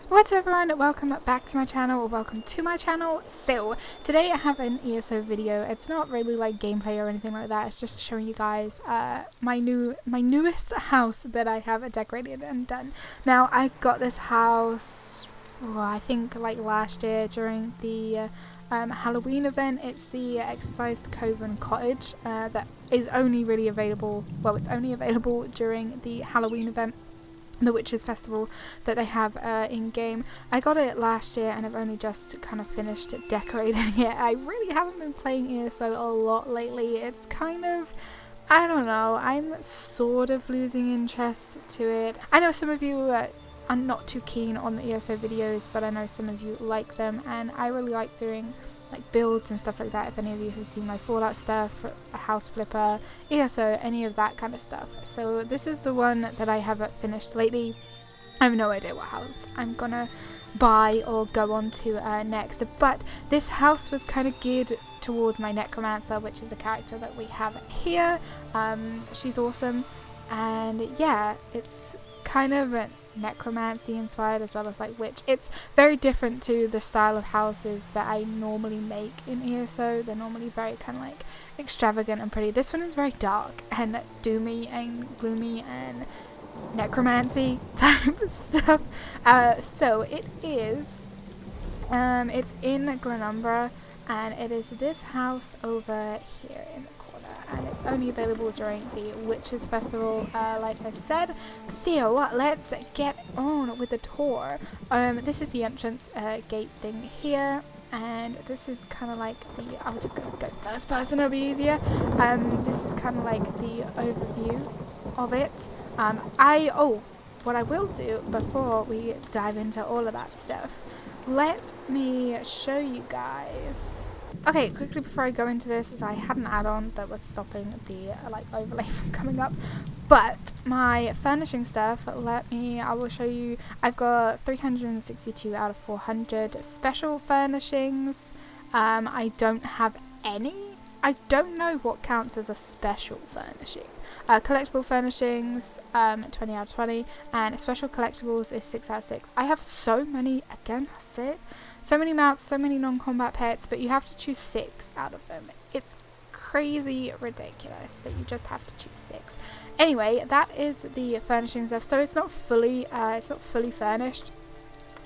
What's up everyone, welcome back to my channel, or welcome to my channel. So, today I have an ESO video. It's not really like gameplay or anything like that, it's just showing you guys my newest house that I have decorated and done. Now, I got this house, I think like last year during the Halloween event. It's the Exorcised Coven Cottage that is only really available, well, it's only available during the Halloween event, the Witches Festival that they have in game. I got it last year and I've only just kind of finished decorating it. I really haven't been playing ESO a lot lately. It's kind of, I don't know, I'm sort of losing interest to it. I know some of you are not too keen on the ESO videos, but I know some of you like them, and I really like doing like builds and stuff like that. If any of you have seen my Fallout stuff, a house flipper, ESO, any of that kind of stuff. So this is the one that I haven't finished lately. I have no idea what house I'm gonna buy or go on to next, but this house was kind of geared towards my Necromancer, which is the character that we have here. She's awesome, and yeah, it's kind of necromancy inspired as well as like witch. It's very different to the style of houses that I normally make in ESO. They're normally very kind of like extravagant and pretty. This one is very dark and doomy and gloomy and necromancy type stuff. So it is it's in Glenumbra, and it is this house over here in the corner, and it's only available during the Witches Festival, like I said. So let's get on with the tour. This is the entrance gate thing here, and this is kind of like the, I'll just go first person, it'll be easier. This is kind of like the overview of it. What I will do before we dive into all of that stuff, let me show you guys. Okay, quickly before I go into this, is I had an add-on that was stopping the like overlay from coming up, but my furnishing stuff, I will show you. I've got 362 out of 400 special furnishings. I don't have any. I don't know what counts as a special furnishing. Collectible furnishings, 20 out of 20, and special collectibles is 6 out of 6. I have so many, again, that's it. So many mounts, so many non-combat pets, but you have to choose 6 out of them. It's crazy ridiculous that you just have to choose 6. Anyway, that is the furnishing stuff. So it's not fully furnished,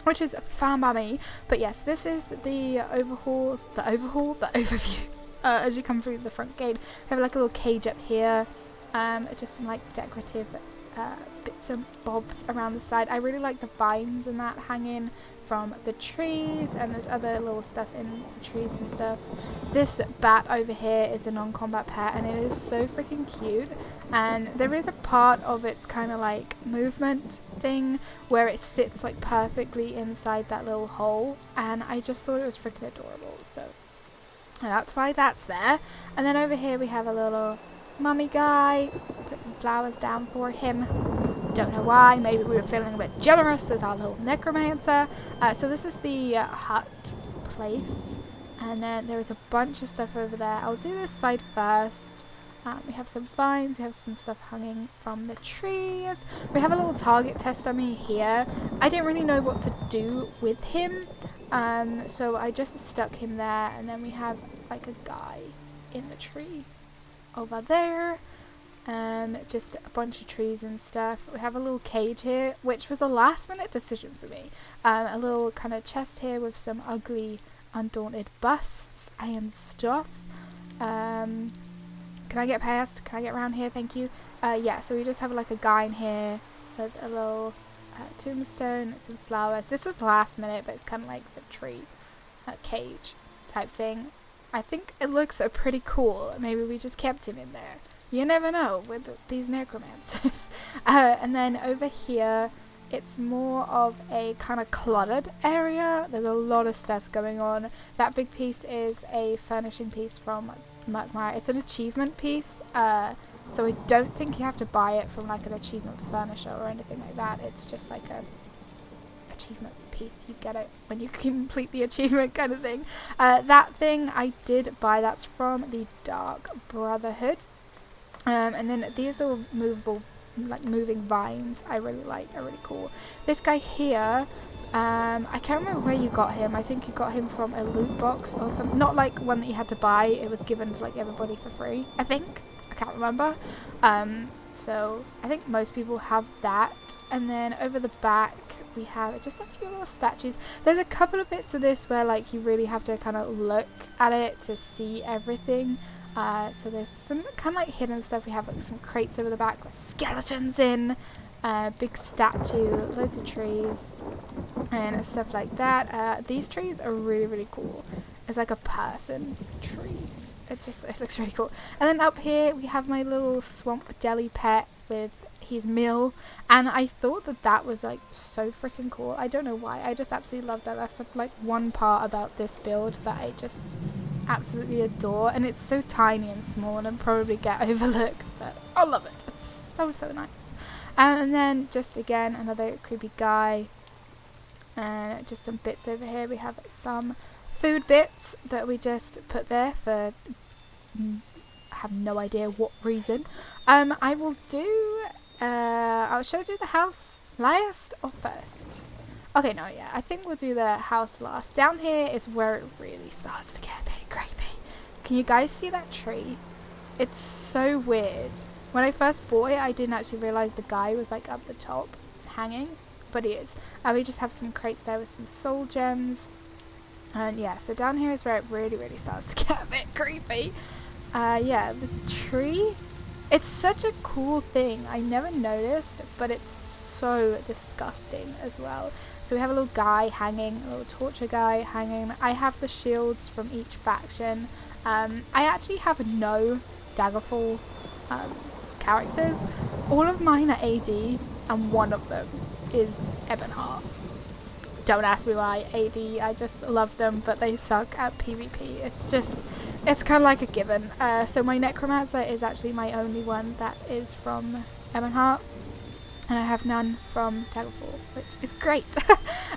which is fine by me. But yes, this is the overview. As you come through the front gate, we have like a little cage up here. Just some like decorative bits and bobs around the side. I really like the vines and that hanging from the trees, and there's other little stuff in the trees and stuff. This bat over here is a non-combat pet, and it is so freaking cute. And there is a part of its kind of like movement thing where it sits like perfectly inside that little hole, and I just thought it was freaking adorable. So that's why that's there. And then over here we have a little mummy guy. Put some flowers down for him. Don't know why. Maybe we were feeling a bit generous as our little necromancer. So this is the hut place, and then there is a bunch of stuff over there. I'll do this side first. We have some vines. We have some stuff hanging from the trees. We have a little target test dummy here. I didn't really know what to do with him, so I just stuck him there. And then we have like a guy in the tree over there. Just a bunch of trees and stuff. We have a little cage here, which was a last minute decision for me. A little kind of chest here with some ugly undaunted busts and stuff. Can I get past? Can I get around here? Thank you. Yeah, so we just have like a guy in here with a little tombstone, some flowers. This was last minute, but it's kind of like the tree cage type thing. I think it looks pretty cool. Maybe we just kept him in there. You never know with these necromancers. And then over here, it's more of a kind of cluttered area. There's a lot of stuff going on. That big piece is a furnishing piece from Murkmire. It's an achievement piece. So I don't think you have to buy it from like an achievement furnisher or anything like that. It's just like a achievement piece. You get it when you complete the achievement kind of thing. That thing I did buy. That's from the Dark Brotherhood. And then these little movable, like moving vines, I really like, are really cool. This guy here I can't remember where you got him. I think you got him from a loot box or something. Not like one that you had to buy. It was given to like everybody for free, I think. I can't remember. So I think most people have that. And then over the back we have just a few little statues. There's a couple of bits of this where like you really have to kind of look at it to see everything. So there's some kind of like hidden stuff. We have like some crates over the back with skeletons in. Big statue, loads of trees and stuff like that. These trees are really cool. It's like a person tree. It looks really cool. And then up here we have my little swamp jelly pet with his meal, and I thought that was like so freaking cool. I don't know why, I just absolutely love that. That's like one part about this build that I just absolutely adore, and it's so tiny and small and probably get overlooked, but I love it. It's so nice. And then just again another creepy guy, and just some bits over here. We have some food bits that we just put there for I have no idea what reason. I will do should I do the house last or first? Okay, no, yeah, I think we'll do the house last. Down here is where it really starts to get a bit creepy. Can you guys see that tree? It's so weird. When I first bought it, I didn't actually realise the guy was like up the top hanging, but he is. We just have some crates there with some soul gems. And yeah, so down here is where it really starts to get a bit creepy. Yeah, this tree, it's such a cool thing. I never noticed, but it's so disgusting as well. So we have a little guy hanging, a little torture guy hanging. I have the shields from each faction. I actually have no Daggerfall characters. All of mine are AD, and one of them is Ebonheart. Don't ask me why. AD, I just love them, but they suck at PvP. It's kind of like a given. So my Necromancer is actually my only one that is from Ebonheart, and I have none from Daggerfall, which is great.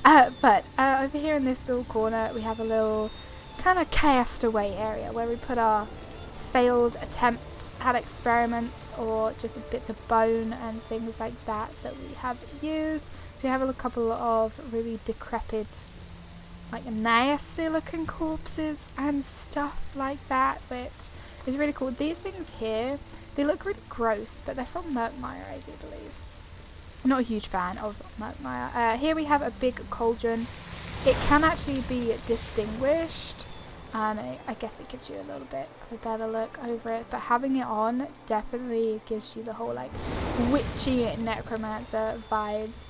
But over here in this little corner, we have a little kind of cast away area where we put our failed attempts at experiments, or just bits of bone and things like that we have used. So we have a couple of really decrepit, like nasty looking corpses and stuff like that, which is really cool. These things here, they look really gross, but they're from Murkmire, I do believe. I'm not a huge fan of Murkmire. Here we have a big cauldron. It can actually be distinguished. I guess it gives you a little bit of a better look over it, but having it on definitely gives you the whole like witchy necromancer vibes.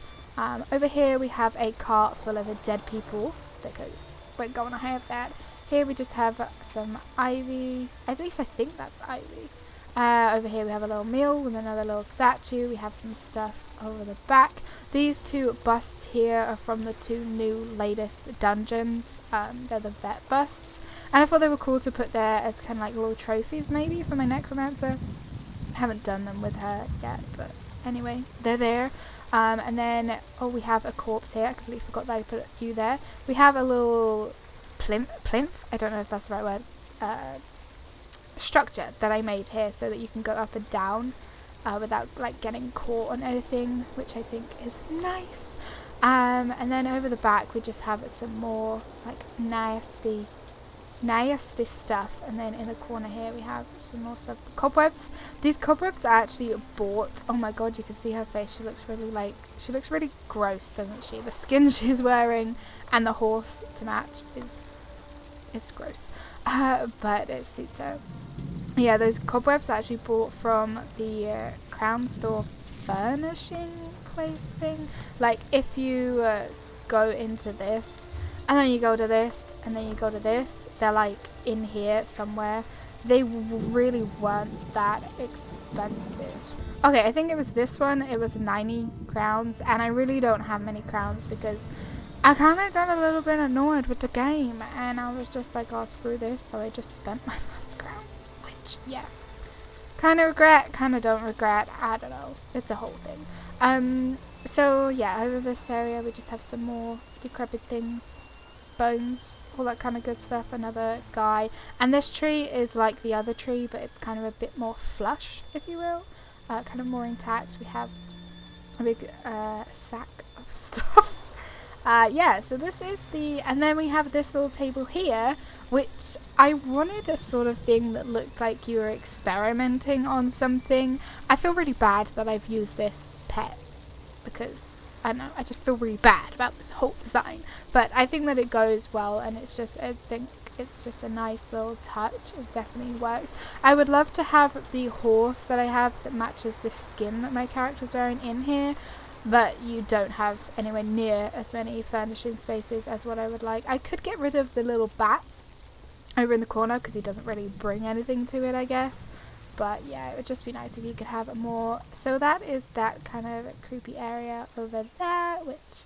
Over here we have a cart full of dead people, because we're gonna have that. Here we just have some ivy, at least I think that's ivy. Over here we have a little meal with another little statue. We have some stuff over the back. These two busts here are from the two new latest dungeons. They're the vet busts, and I thought they were cool to put there as kind of like little trophies maybe for my Necromancer. I haven't done them with her yet, but anyway, they're there. And then, we have a corpse here. I completely forgot that I put you there. We have a little plinth, I don't know if that's the right word, structure that I made here so that you can go up and down without like getting caught on anything, which I think is nice. And then over the back we just have some more like nasty stuff, and then in the corner here we have some more stuff. Cobwebs. These cobwebs are actually bought. Oh my god, you can see her face. She looks really gross, doesn't she? The skin she's wearing and the horse to match it's gross, but it suits her. Yeah, those cobwebs are actually bought from the Crown Store furnishing place thing. Like if you go into this and then you go to this and then you go to this, they're like in here somewhere. They really weren't that expensive. Okay, I think it was this one. It was 90 crowns, and I really don't have many crowns because I kind of got a little bit annoyed with the game, and I was just like, oh, screw this, so I just spent my last crowns, which, yeah, kind of regret, kind of don't regret, I don't know, it's a whole thing. So, yeah, over this area we just have some more decrepit things, bones, all that kind of good stuff. Another guy, and this tree is like the other tree, but it's kind of a bit more flush, if you will, kind of more intact. We have a big sack of stuff. Yeah, so this is and then we have this little table here, which I wanted a sort of thing that looked like you were experimenting on something. I feel really bad that I've used this pet because, I don't know, I just feel really bad about this whole design. But I think that it goes well, and it's just, I think it's just a nice little touch. It definitely works. I would love to have the horse that I have that matches the skin that my character's wearing in here, but you don't have anywhere near as many furnishing spaces as what I would like. I could get rid of the little bat over in the corner because he doesn't really bring anything to it, I guess. But yeah, it would just be nice if you could have more. So that is that kind of creepy area over there, which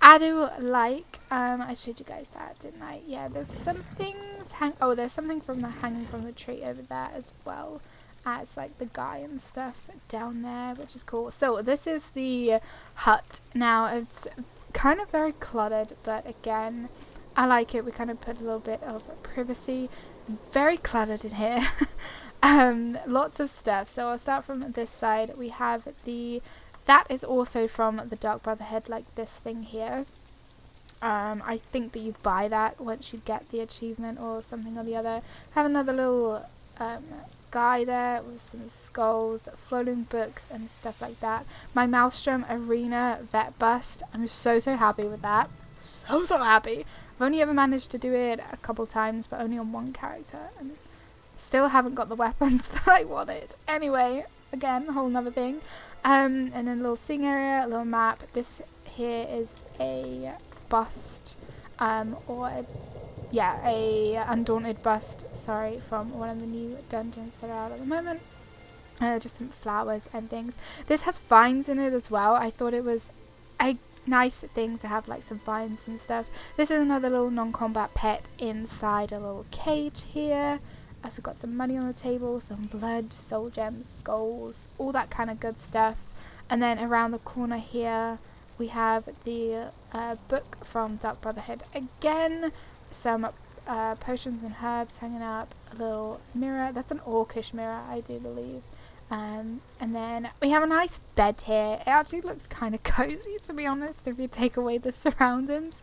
I do like. I showed you guys that, didn't I? Yeah, there's some things there's something from the hanging from the tree over there as well as like the guy and stuff down there, which is cool. So this is the hut. Now it's kind of very cluttered, but again, I like it. We kind of put a little bit of privacy. It's very cluttered in here. Lots of stuff. So I'll start from this side. We have that is also from the Dark Brotherhood, like this thing here. I think that you buy that once you get the achievement or something or the other. Have another little guy there with some skulls, floating books and stuff like that. My Maelstrom Arena vet bust. I'm so happy with that. So happy. I've only ever managed to do it a couple times, but only on one character, and still haven't got the weapons that I wanted. Anyway, again, a whole nother thing. And then a little sing area, a little map. This here is a bust, a Undaunted bust, sorry, from one of the new dungeons that are out at the moment. Just some flowers and things. This has vines in it as well. I thought it was a nice thing to have like some vines and stuff. This is another little non-combat pet inside a little cage here. Also got some money on the table, some blood, soul gems, skulls, all that kind of good stuff. And then around the corner here we have the book from Dark Brotherhood. Again, some potions and herbs hanging up, a little mirror. That's an orcish mirror, I do believe. And then we have a nice bed here. It actually looks kind of cozy, to be honest, if you take away the surroundings.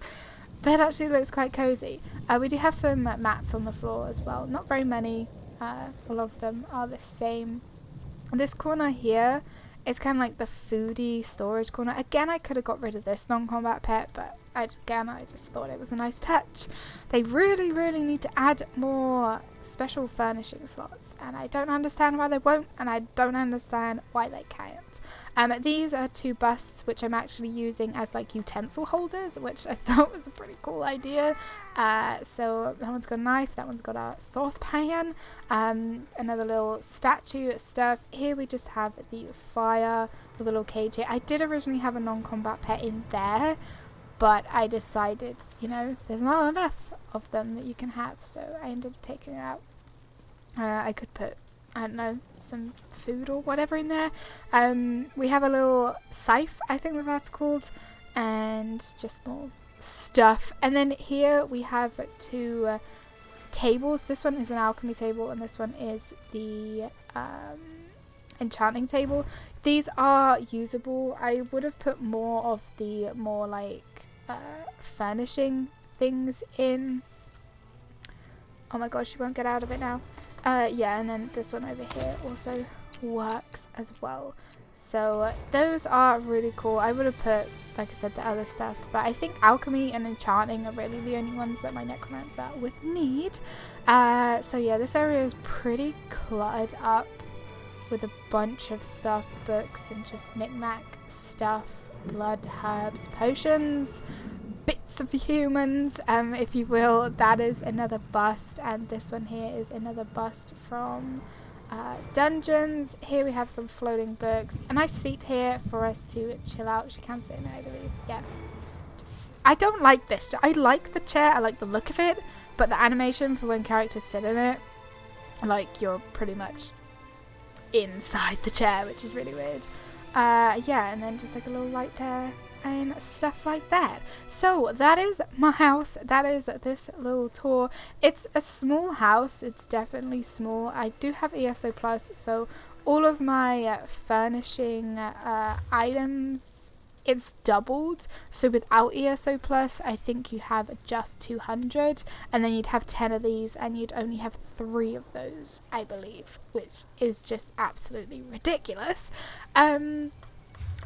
Bed actually looks quite cozy. We do have some mats on the floor as well. Not very many. A lot of them are the same. This corner here is kind of like the foodie storage corner. Again, I could have got rid of this non-combat pet, but I just thought it was a nice touch. They really need to add more special furnishing slots, and I don't understand why they won't, and I don't understand why they can't. These are two busts which I'm actually using as like utensil holders, which I thought was a pretty cool idea. So that one's got a knife, that one's got a saucepan, another little statue stuff. Here we just have the fire with a little cage here. I did originally have a non-combat pet in there, but I decided, you know, there's not enough of them that you can have, so I ended up taking it out. I could put, I don't know, some food or whatever in there. We have a little scythe, I think that's called, and just more stuff. And then here we have two tables. This one is an alchemy table, and this one is the enchanting table. These are usable. I would have put more of the more like furnishing things in. Oh my gosh, she won't get out of it now. Yeah, and then this one over here also works as well. So those are really cool. I would have put, like I said, the other stuff, but I think alchemy and enchanting are really the only ones that my necromancer would need. So yeah, this area is pretty cluttered up with a bunch of stuff, books and just knick-knack stuff, blood, herbs, potions, bits of humans, if you will. That is another bust, and this one here is another bust from dungeons. Here we have some floating books, a nice seat here for us to chill out. She can sit in it, I believe. Yeah, I don't like this. I like the chair, I like the look of it, but the animation for when characters sit in it, like you're pretty much inside the chair, which is really weird. Yeah, and then just like a little light there and stuff like that. So that is my house. That is this little tour. It's a small house. It's definitely small. I do have ESO Plus, so all of my furnishing items it's doubled. So without ESO Plus, I think you have just 200, and then you'd have 10 of these, and you'd only have 3 of those, I believe, which is just absolutely ridiculous.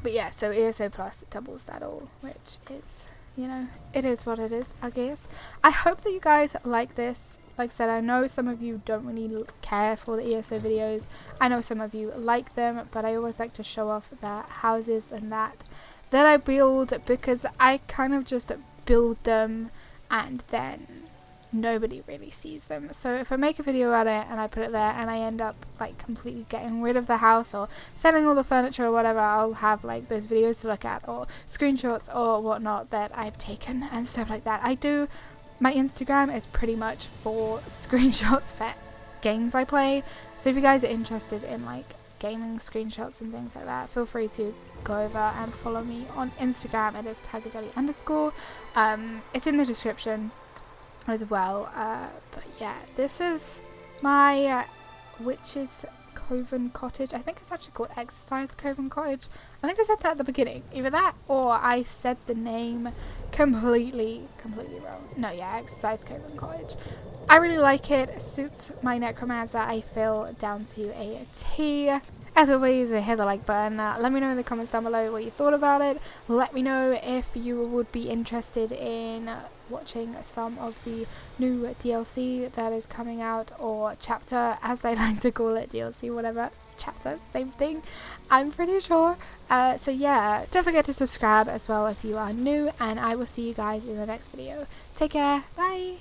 But yeah, so ESO Plus doubles that all, which is, you know, it is what it is, I guess. I hope that you guys like this. Like I said, I know some of you don't really care for the ESO videos. I know some of you like them, but I always like to show off the houses and that I build, because I kind of just build them and then nobody really sees them. So if I make a video about it and I put it there and I end up like completely getting rid of the house or selling all the furniture or whatever, I'll have like those videos to look at or screenshots or whatnot that I've taken and stuff like that. My Instagram is pretty much for screenshots for games I play, so if you guys are interested in like gaming screenshots and things like that, feel free to go over and follow me on Instagram. It is tigerjelly_. It's in the description as well. But yeah, this is my Witch's Coven Cottage. I think it's actually called Exorcised Coven Cottage. I think I said that at the beginning. Either that or I said the name completely wrong. No, yeah, Exorcised Coven Cottage. I really like it. It suits my necromancer, I feel, down to a T. As always, hit the like button. Let me know in the comments down below what you thought about it. Let me know if you would be interested in watching some of the new DLC that is coming out, or chapter, as I like to call it, DLC, whatever, chapter, same thing, I'm pretty sure. So yeah, don't forget to subscribe as well if you are new, and I will see you guys in the next video. Take care, bye!